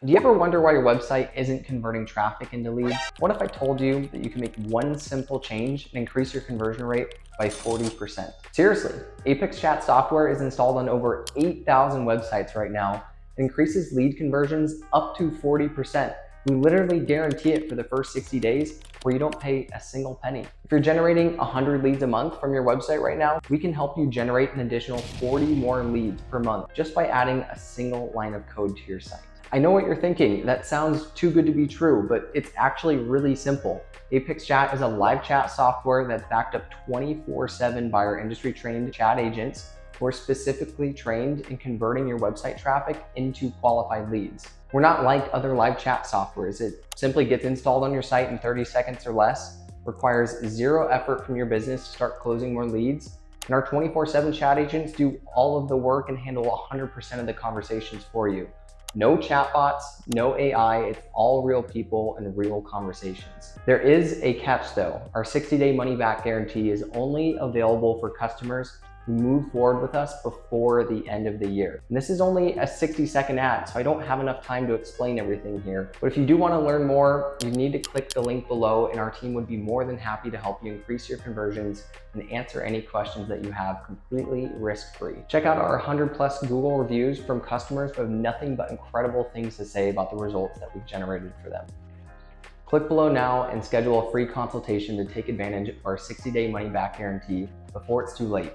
Do you ever wonder why your website isn't converting traffic into leads? What if I told you that you can make one simple change and increase your conversion rate by 40%? Seriously, Apex Chat software is installed on over 8,000 websites right now. It increases lead conversions up to 40%. We literally guarantee it for the first 60 days where you don't pay a single penny. If you're generating 100 leads a month from your website right now, we can help you generate an additional 40 more leads per month just by adding a single line of code to your site. I know what you're thinking, that sounds too good to be true, but it's actually really simple. Apex Chat is a live chat software that's backed up 24/7 by our industry trained chat agents who are specifically trained in converting your website traffic into qualified leads. We're not like other live chat softwares. It simply gets installed on your site in 30 seconds or less, requires zero effort from your business to start closing more leads, and our 24/7 chat agents do all of the work and handle 100% of the conversations for you. No chatbots, no AI, it's all real people and real conversations. There is a catch though. Our 60-day money-back guarantee is only available for customers who move forward with us before the end of the year. And this is only a 60-second ad, so I don't have enough time to explain everything here. But if you do want to learn more, you need to click the link below and our team would be more than happy to help you increase your conversions and answer any questions that you have completely risk-free. Check out our 100+ Google reviews from customers who have nothing but incredible things to say about the results that we've generated for them. Click below now and schedule a free consultation to take advantage of our 60-day money-back guarantee before it's too late.